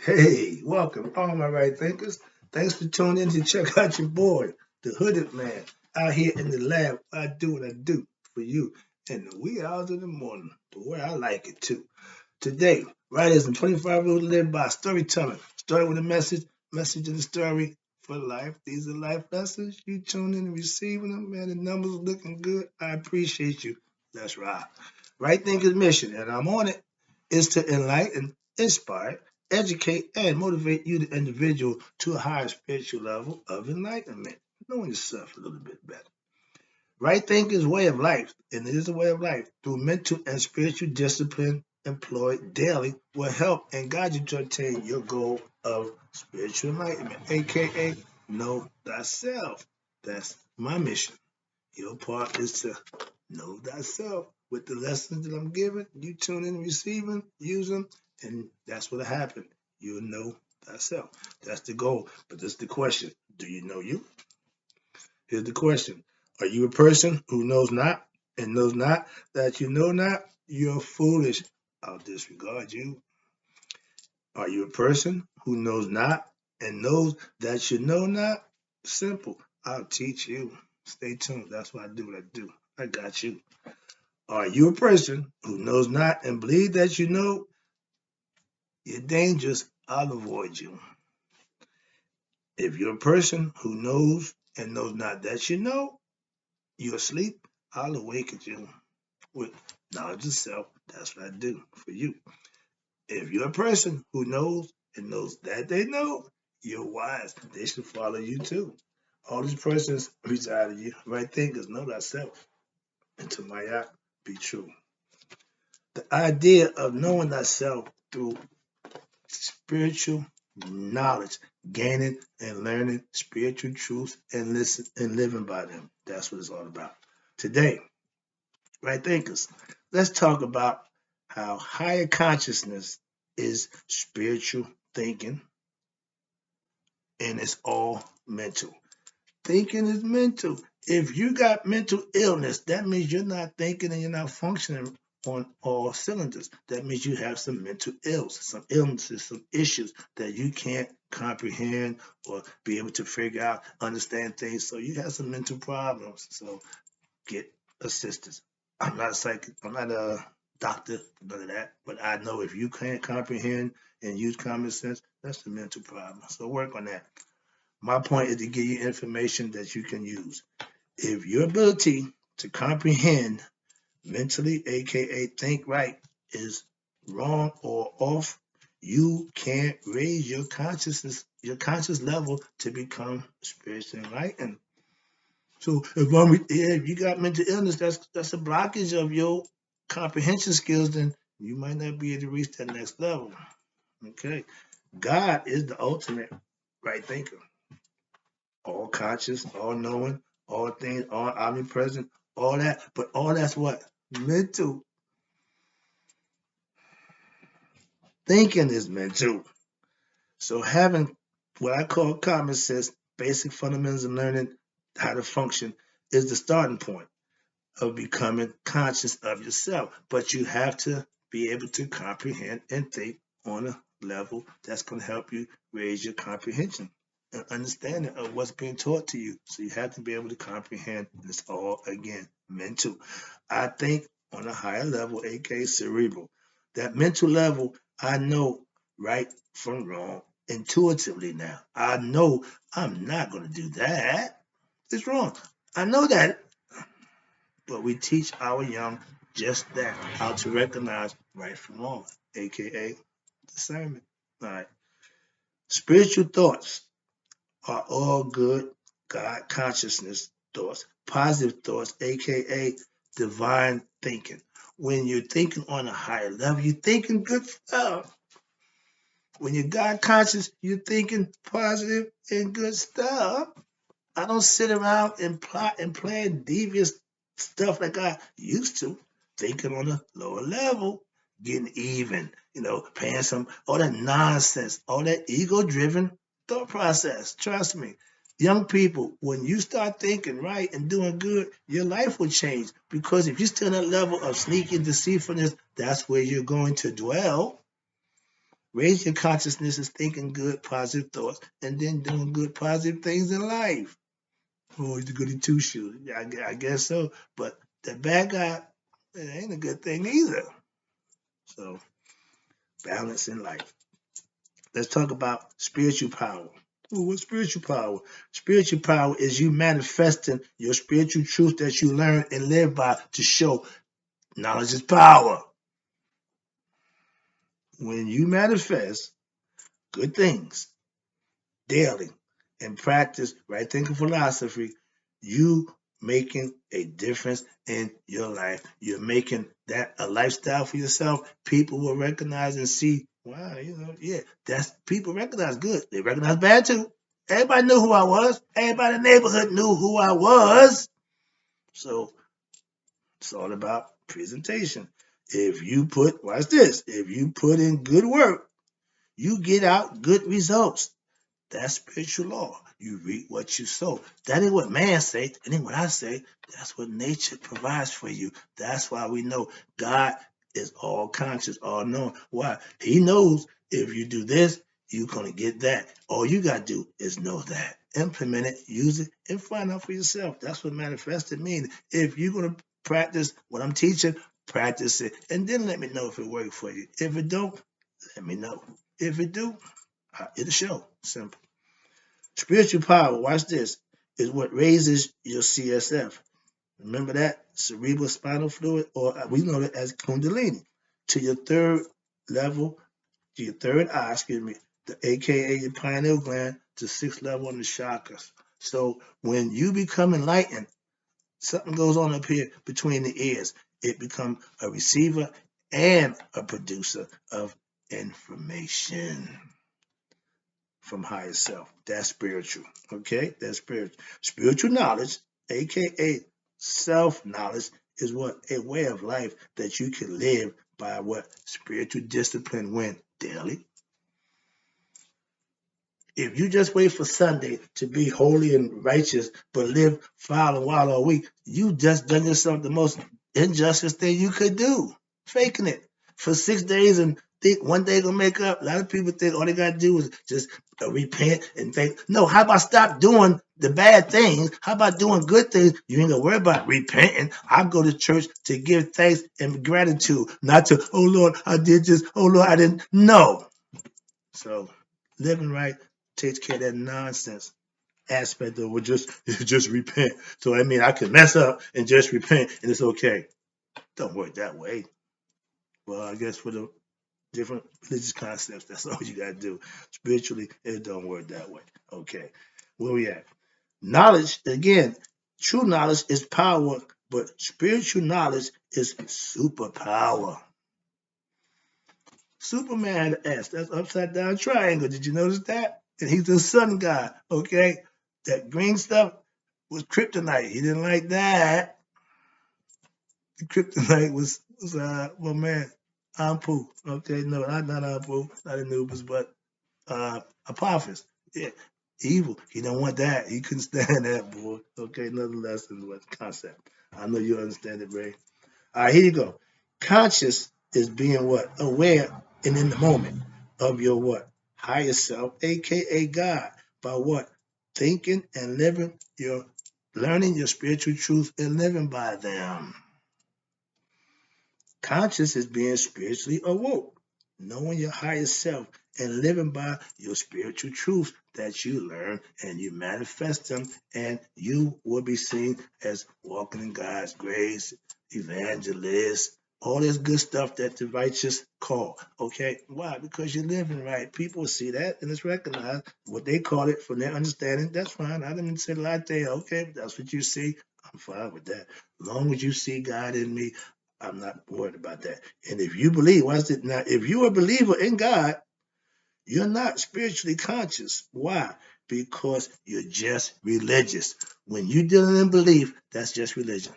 Hey, welcome, all my right thinkers. Thanks for tuning in to check out your boy, the Hooded Man, out here in the lab. I do what I do for you in the wee hours of the morning, the way I like it too. Today, writers and 25 rules to live by storytelling. Start with a message in the story for life. These are life lessons. You tune in and receiving them, man. The numbers are looking good. I appreciate you. Let's ride. Right Thinker's mission, and I'm on it, is to enlighten, inspire, educate, and motivate you, the individual, to a higher spiritual level of enlightenment, knowing yourself a little bit better. Right thinking is a way of life, and it is a way of life through mental and spiritual discipline employed daily will help and guide you to attain your goal of spiritual enlightenment, aka know thyself. That's my mission. Your part is to know thyself. With the lessons that I'm giving, you tune in, receiving, use them, and that's what'll happen. You'll know thyself. That's the goal. But this is the question. Do you know you? Here's the question. Are you a person who knows not and knows not that you know not? You're foolish. I'll disregard you. Are you a person who knows not and knows that you know not? Simple. I'll teach you. Stay tuned. That's why I do what I do. I got you. Are you a person who knows not and believes that you know? You're dangerous. I'll avoid you. If you're a person who knows and knows not that you know, you're asleep. I'll awaken you with knowledge of self. That's what I do for you. If you're a person who knows and knows that they know, you're wise. They should follow you too. All these persons reside in you. Right thinkers know thyself. And to my eye, be true. The idea of knowing thyself through spiritual knowledge, gaining and learning spiritual truths and listen and living by them. That's what it's all about. Today, right thinkers, let's talk about how higher consciousness is spiritual thinking and it's all mental. Thinking is mental. If you got mental illness, that means you're not thinking and you're not functioning on all cylinders. That means you have some mental ills, some illnesses, some issues that you can't comprehend or be able to figure out, understand things. So you have some mental problems. So get assistance. I'm not a psychic, I'm not a doctor, none of that. But I know if you can't comprehend and use common sense, that's a mental problem. So work on that. My point is to give you information that you can use. If your ability to comprehend mentally, aka think right, is wrong or off, you can't raise your conscious level to become spiritually enlightened. So if you got mental illness, that's a blockage of your comprehension skills, then you might not be able to reach that next level. Okay. God is the ultimate right thinker. All conscious, all knowing, all things, all omnipresent, all that. But all that's what? Mental. Thinking is mental. So having what I call common sense, basic fundamentals of learning how to function is the starting point of becoming conscious of yourself. But you have to be able to comprehend and think on a level that's going to help you raise your comprehension and understanding of what's being taught to you. So you have to be able to comprehend this all again, mental. I think on a higher level, aka cerebral. That mental level, I know right from wrong intuitively now. I know I'm not going to do that. It's wrong. I know that, but we teach our young just that, how to recognize right from wrong, aka discernment. All right. Spiritual thoughts are all good God consciousness thoughts, positive thoughts, aka divine thinking. When you're thinking on a higher level, you're thinking good stuff. When you're God conscious, you're thinking positive and good stuff. I don't sit around and plot and plan devious stuff like I used to, thinking on a lower level, getting even, paying some, all that nonsense, all that ego driven thought process. Trust me. Young people, when you start thinking right and doing good, your life will change because if you're still in that level of sneaky deceitfulness, that's where you're going to dwell. Raise your consciousness is thinking good, positive thoughts, and then doing good, positive things in life. Oh, he's a goody two shoes. Yeah, I guess so. But the bad guy, it ain't a good thing either. So, balance in life. Let's talk about spiritual power. Oh, what's spiritual power? Spiritual power is you manifesting your spiritual truth that you learn and live by to show knowledge is power. When you manifest good things daily and practice right thinking philosophy, you making a difference in your life. You're making that a lifestyle for yourself. People will recognize and see, wow, yeah, that's people recognize good. They recognize bad too. Everybody knew who I was. Everybody in the neighborhood knew who I was. So it's all about presentation. If you watch this, if you put in good work, you get out good results. That's spiritual law. You reap what you sow. That ain't what man say. That ain't what I say. That's what nature provides for you. That's why we know God is all conscious, all knowing. Why? He knows if you do this, you're going to get that. All you got to do is know that. Implement it, use it, and find out for yourself. That's what manifested means. If you're going to practice what I'm teaching, practice it. And then let me know if it worked for you. If it don't, let me know. If it do, it'll show. Simple. Spiritual power, watch this, is what raises your CSF. Remember that? Cerebral spinal fluid, or we know it as Kundalini, to your third level, to your third eye, excuse me, the AKA your pineal gland, to sixth level in the chakras. So when you become enlightened, something goes on up here between the ears. It becomes a receiver and a producer of information from higher self. That's spiritual. Okay? That's spiritual. Spiritual knowledge, aka self-knowledge, is what? A way of life that you can live by what? Spiritual discipline when? Daily. If you just wait for Sunday to be holy and righteous, but live foul and wild all week, you just done yourself the most injustice thing you could do. Faking it for 6 days and think one day gonna make up. A lot of people think all they gotta do is just repent and think. No, how about stop doing the bad things? How about doing good things? You ain't gonna worry about repenting. I go to church to give thanks and gratitude, not to, oh Lord, I did this. Oh Lord, I didn't. No. So living right takes care of that nonsense aspect of just repent. So I mean I can mess up and just repent and it's okay. Don't work that way. Well, I guess for the different religious concepts, that's all you gotta do. Spiritually, it don't work that way. Okay. Where we at? Knowledge, again, true knowledge is power, but spiritual knowledge is superpower. Superman had an S. That's upside down triangle. Did you notice that? And he's the sun god. Okay, that green stuff was kryptonite. He didn't like that. The kryptonite was well, man, Ampu. Okay, no, not Ampu, not Anubis, but Apophis. Yeah, evil. He don't want that. He couldn't stand that, boy. Okay, another lesson, what concept. I know you understand it, Ray. All right, here you go. Conscious is being what? Aware and in the moment of your what? Higher self, aka God. By what? Thinking and living your learning your spiritual truth and living by them. Conscious is being spiritually awoke, knowing your higher self and living by your spiritual truths that you learn and you manifest them, and you will be seen as walking in God's grace, evangelist, all this good stuff that the righteous call. Okay, why? Because you're living right. People see that and it's recognized. What they call it from their understanding, that's fine. I didn't say latte. Okay, that's what you see. I'm fine with that. As long as you see God in me, I'm not worried about that. And if you believe, watch it now, if you're a believer in God, you're not spiritually conscious. Why? Because you're just religious. When you're dealing in belief, that's just religion.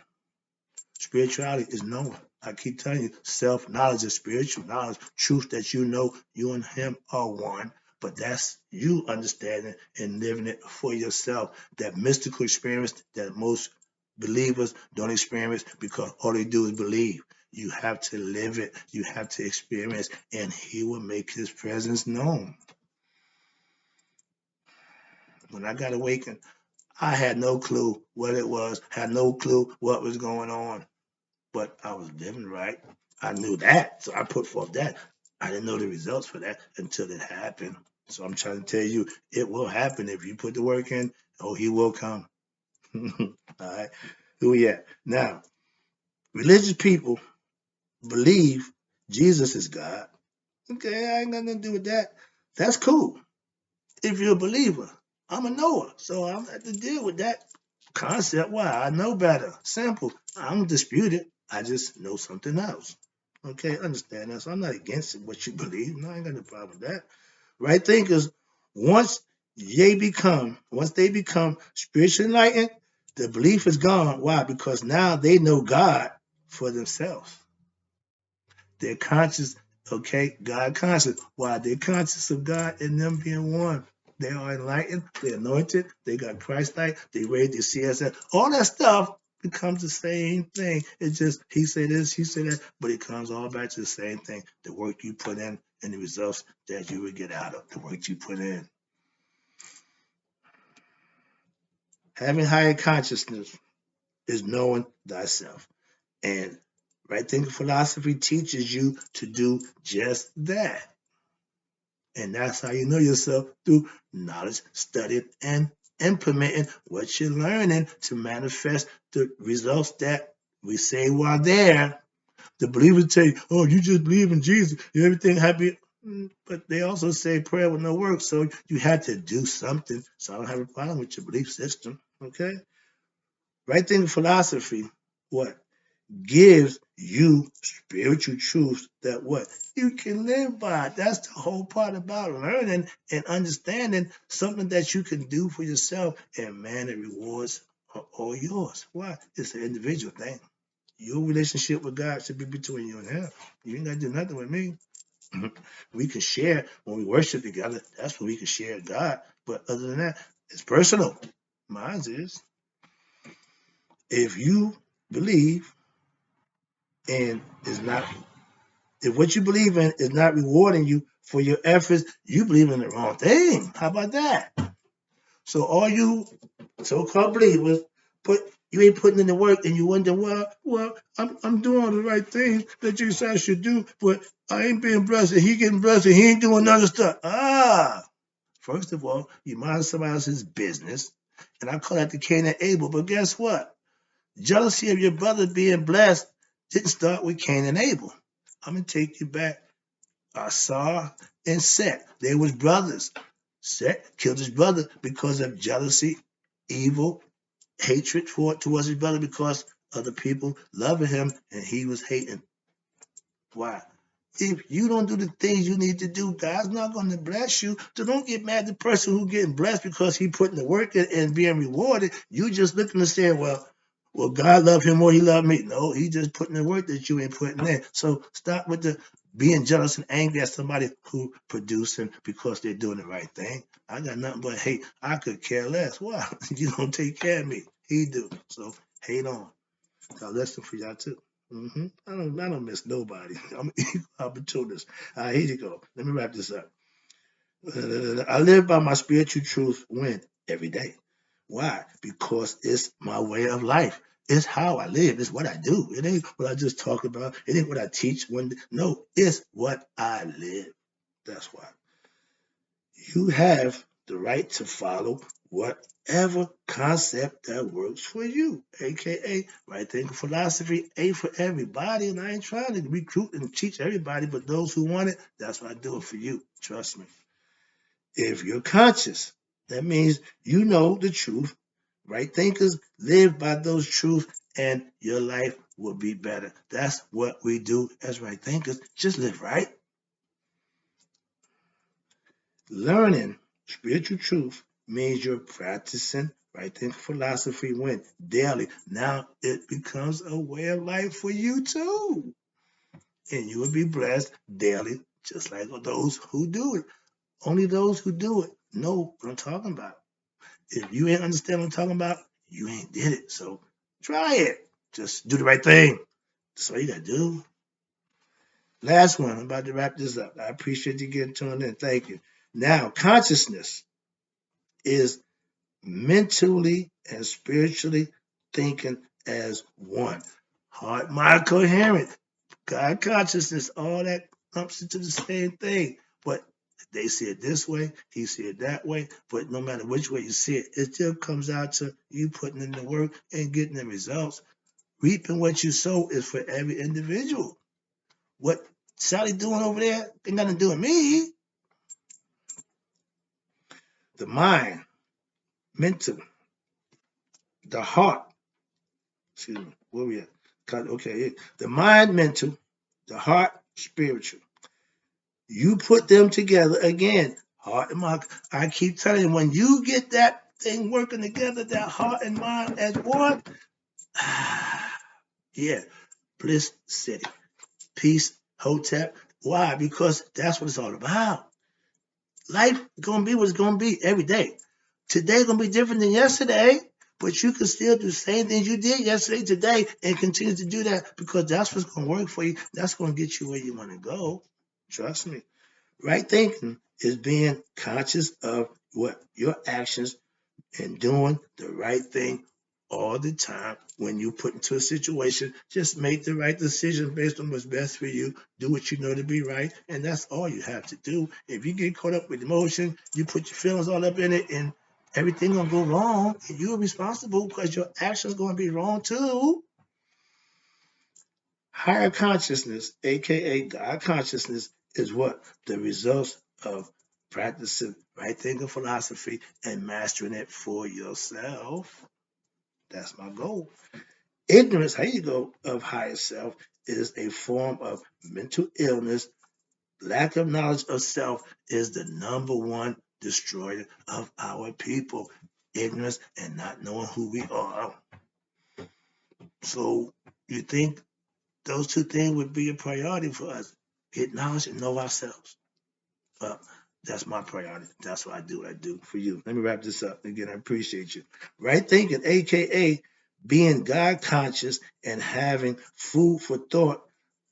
Spirituality is knowing. I keep telling you, self-knowledge is spiritual knowledge, truth that you know you and him are one. But that's you understanding and living it for yourself. That mystical experience that most believers don't experience because all they do is believe. You have to live it. You have to experience, and he will make his presence known. When I got awakened, I had no clue what it was, had no clue what was going on, but I was living right. I knew that, so I put forth that. I didn't know the results for that until it happened. So I'm trying to tell you, it will happen if you put the work in. Oh, he will come. All right. Who we at? Now, religious people believe Jesus is God. Okay, I ain't got nothing to do with that. That's cool. If you're a believer, I'm a knower, so I don't have to deal with that concept. Why? I know better. Simple. I don't dispute it. I just know something else. Okay, understand that. So I'm not against what you believe. No, I ain't got no problem with that. Right thinkers, once once they become spiritually enlightened, the belief is gone. Why? Because now they know God for themselves. They're conscious, okay, God conscious. Why? They're conscious of God and them being one. They are enlightened, they're anointed, they got Christ like, they read the CSS. All that stuff becomes the same thing. It's just he said this, he said that, but it comes all back to the same thing. The work you put in and the results that you would get out of the work you put in. Having higher consciousness is knowing thyself. And right thinking philosophy teaches you to do just that. And that's how you know yourself through knowledge, studying, and implementing what you're learning to manifest the results that we say while there. The believers tell you, oh, you just believe in Jesus, everything happy. But they also say prayer with no work. So you had to do something. So I don't have a problem with your belief system. Okay? Right thinking philosophy, what? Gives you spiritual truths that what you can live by. That's the whole part about learning and understanding something that you can do for yourself. And man, the rewards are all yours. Why? It's an individual thing. Your relationship with God should be between you and Him. You ain't got to do nothing with me. We can share when we worship together. That's when we can share God. But other than that, it's personal. Mine is. If you believe and is not if what you believe in is not rewarding you for your efforts, you believe in the wrong thing. How about that? So all you so-called believers put you ain't putting in the work and you wonder, I'm doing all the right things that you said I should do, but I ain't being blessed and he getting blessed and he ain't doing other stuff. First of all, you mind somebody else's business. And I call that the Cain and Abel. But guess what? Jealousy of your brother being blessed didn't start with Cain and Abel. I'm gonna take you back. Asar and Set, they was brothers. Set killed his brother because of jealousy, evil, hatred towards his brother because other people loving him and he was hating. Why? If you don't do the things you need to do, God's not going to bless you. So don't get mad at the person who getting blessed because he putting the work in and being rewarded. You just looking to say, well, God loved him more, he loved me. No, he just putting the work that you ain't putting in. So stop with the being jealous and angry at somebody who producing because they're doing the right thing. I got nothing but hate. I could care less. Why? You don't take care of me. He do. So hate on. Got a lesson for y'all too. I don't miss nobody. I'm an equal opportunist. Here you go. Let me wrap this up. I live by my spiritual truth when? Every day. Why? Because it's my way of life. It's how I live. It's what I do. It ain't what I just talk about. It ain't what I teach. No, it's what I live. That's why. You have the right to follow whatever concept that works for you, aka right thinking philosophy ain't for everybody, and I ain't trying to recruit and teach everybody, but those who want it, that's what I do it for you. Trust me. If you're conscious, that means you know the truth. Right thinkers live by those truths, and your life will be better. That's what we do as right thinkers. Just live right. Learning spiritual truth means you're practicing right thinking philosophy when daily. Now it becomes a way of life for you too. And you will be blessed daily, just like those who do it. Only those who do it know what I'm talking about. If you ain't understand what I'm talking about, you ain't did it. So try it. Just do the right thing. That's all you got to do. Last one. I'm about to wrap this up. I appreciate you getting tuned in. Thank you. Now, consciousness is mentally and spiritually thinking as one. Heart, mind, coherent. God consciousness, all that lumps into the same thing. But they see it this way, he see it that way. But no matter which way you see it, it still comes out to you putting in the work and getting the results. Reaping what you sow is for every individual. What Sally doing over there ain't nothing to do with me. The mind, mental, the heart. Excuse me, where we at? Okay, the mind, mental, the heart, spiritual. You put them together again, heart and mind. I keep telling you, when you get that thing working together, that heart and mind as one, yeah, Bliss City, Peace, Hotel. Why? Because that's what it's all about. Life gonna be what it's gonna be every day. Today gonna be different than yesterday, but you can still do the same things you did yesterday, today, and continue to do that because that's what's gonna work for you. That's gonna get you where you want to go. Trust me. Right thinking is being conscious of what your actions and doing the right thing all the time. When you put into a situation, just make the right decision based on what's best for you. Do what you know to be right, and that's all you have to do. If you get caught up with emotion, you put your feelings all up in it, and everything gonna go wrong, and you're responsible because your actions gonna be wrong too. Higher consciousness, aka God consciousness, is what? The results of practicing right thinking philosophy and mastering it for yourself. That's my goal. Ignorance, how you go, of higher self is a form of mental illness. Lack of knowledge of self is the number one destroyer of our people. Ignorance and not knowing who we are. So you think those two things would be a priority for us? Get knowledge and know ourselves. Well, that's my priority. That's what I do. I do for you. Let me wrap this up. Again, I appreciate you. Right thinking, aka being God conscious and having food for thought.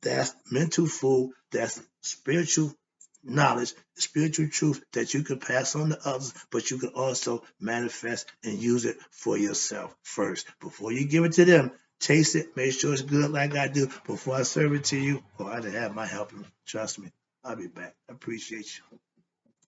That's mental food. That's spiritual knowledge, spiritual truth that you can pass on to others, but you can also manifest and use it for yourself first. Before you give it to them, taste it, make sure it's good like I do before I serve it to you, or I didn't have my help. Trust me, I'll be back. I appreciate you.